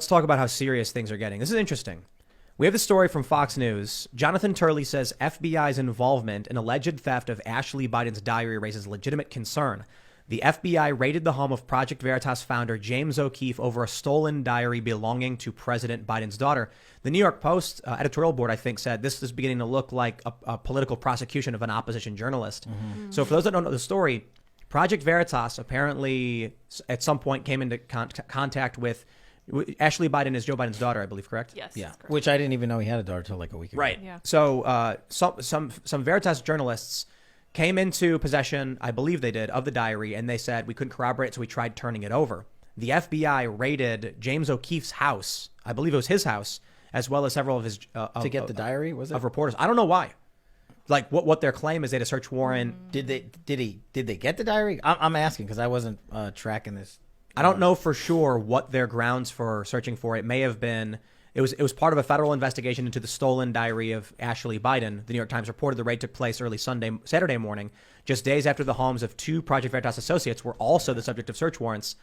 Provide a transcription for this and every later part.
let's talk about how serious things are getting. This is interesting. We have the story from Fox News. Jonathan Turley says FBI's involvement in alleged theft of Ashley Biden's diary raises legitimate concern. The FBI raided the home of Project Veritas founder James O'Keefe over a stolen diary belonging to President Biden's daughter. The New York Post editorial board, I think, said this is beginning to look like a political prosecution of an opposition journalist. Mm-hmm. So for those that don't know the story, Project Veritas apparently at some point came into contact with Ashley Biden is Joe Biden's daughter, I believe, correct? Yes. Yeah. Correct. Which I didn't even know he had a daughter till like a week ago. Right. Yeah. So some Veritas journalists came into possession, I believe they did, of the diary, and they said we couldn't corroborate it, so we tried turning it over. The FBI raided James O'Keefe's house, I believe it was his house, as well as several of his To get the diary, was it? of reporters. I don't know why. Like what their claim is, they had a search warrant. Did they get the diary? I'm asking because I wasn't tracking this. I don't know for sure what their grounds for searching for it may have been. It was part of a federal investigation into the stolen diary of Ashley Biden. The New York Times reported the raid took place early Saturday morning, just days after the homes of two Project Veritas associates were also the subject of search warrants.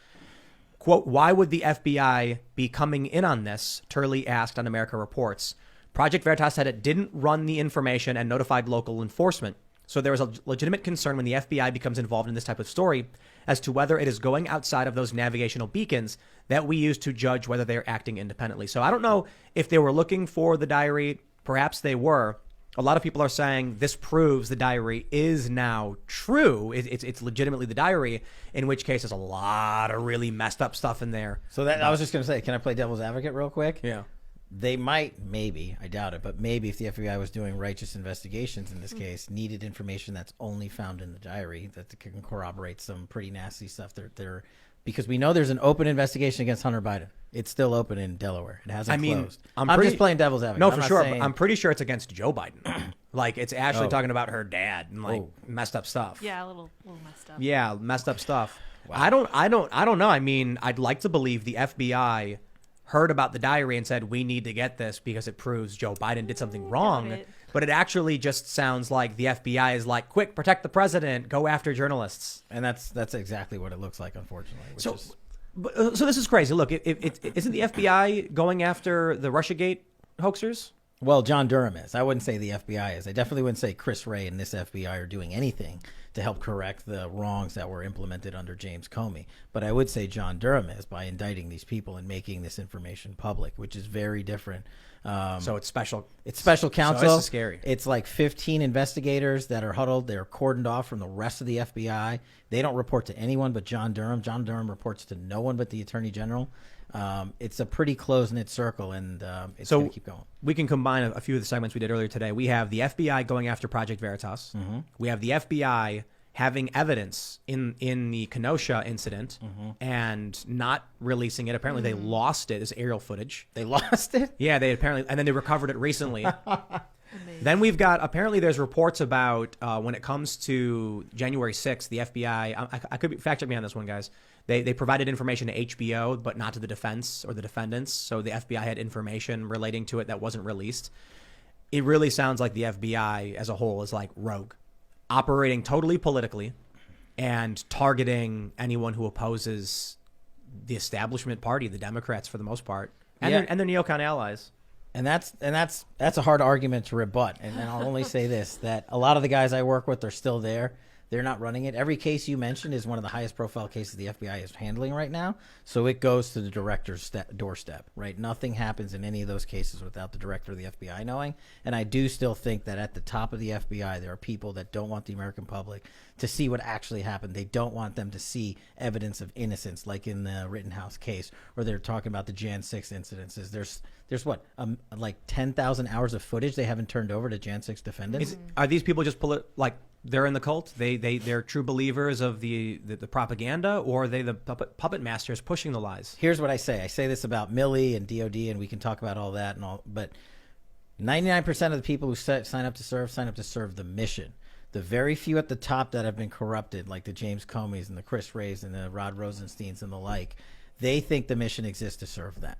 Quote, why would the FBI be coming in on this? Turley asked on America Reports. Project Veritas said it didn't run the information and notified local enforcement. So there is a legitimate concern when the FBI becomes involved in this type of story as to whether it is going outside of those navigational beacons that we use to judge whether they're acting independently. So I don't know if they were looking for the diary. Perhaps they were. A lot of people are saying this proves the diary is now true. It's legitimately the diary, in which case there's a lot of really messed up stuff in there. So that I was just going to say, can I play devil's advocate real quick? Yeah. They might, maybe, I doubt it, but maybe if the FBI was doing righteous investigations in this case, needed information that's only found in the diary that can corroborate some pretty nasty stuff. Because we know there's an open investigation against Hunter Biden. It's still open in Delaware. It hasn't closed. I'm just playing devil's advocate. No, for sure. Saying, I'm pretty sure it's against Joe Biden. Like it's actually talking about her dad and like messed up stuff. Yeah, a little messed up. Yeah, messed up stuff. Wow. I don't know. I mean, I'd like to believe the FBI heard about the diary and said, we need to get this because it proves Joe Biden did something wrong. But it actually just sounds like the FBI is like, quick, protect the president, go after journalists. And that's exactly what it looks like, unfortunately. So this is crazy. Look, isn't the FBI going after the Russiagate hoaxers? Well, John Durham is. I wouldn't say the FBI is. I definitely wouldn't say Chris Wray and this FBI are doing anything to help correct the wrongs that were implemented under James Comey. But I would say John Durham is by indicting these people and making this information public, which is very different. So it's special. It's special counsel. So this is scary. It's like 15 investigators that are huddled. They're cordoned off from the rest of the FBI. They don't report to anyone but John Durham. John Durham reports to no one but the Attorney General. It's a pretty close-knit circle, and it's going to keep going. We can combine a few of the segments we did earlier today. We have the FBI going after Project Veritas. Mm-hmm. We have the FBI having evidence in the Kenosha incident and not releasing it. Apparently, they lost it as aerial footage. They lost it? Yeah, they apparently, and then they recovered it recently. Then we've got, apparently there's reports about when it comes to January 6th, the FBI, I could fact check me on this one, guys. They provided information to HBO, but not to the defense or the defendants. So the FBI had information relating to it that wasn't released. It really sounds like the FBI as a whole is like rogue, operating totally politically and targeting anyone who opposes the establishment party, the Democrats for the most part, and their neocon allies. And that's a hard argument to rebut. And I'll only say this, that a lot of the guys I work with are still there. They're not running it. Every case you mentioned is one of the highest profile cases the FBI is handling right now. So it goes to the director's doorstep, right? Nothing happens in any of those cases without the director of the FBI knowing. And I do still think that at the top of the FBI, there are people that don't want the American public to see what actually happened. They don't want them to see evidence of innocence, like in the Rittenhouse case, or they're talking about the Jan 6 incidences. There's what, like 10,000 hours of footage they haven't turned over to Jan 6 defendants? Are these people just like they're in the cult? They're true believers of the propaganda, or are they the puppet masters pushing the lies? Here's what I say. I say this about Milley and DOD, and we can talk about all that and all, but 99% of the people who sign up to serve the mission. The very few at the top that have been corrupted, like the James Comeys and the Chris Wrays and the Rod Rosensteins and the like, they think the mission exists to serve them.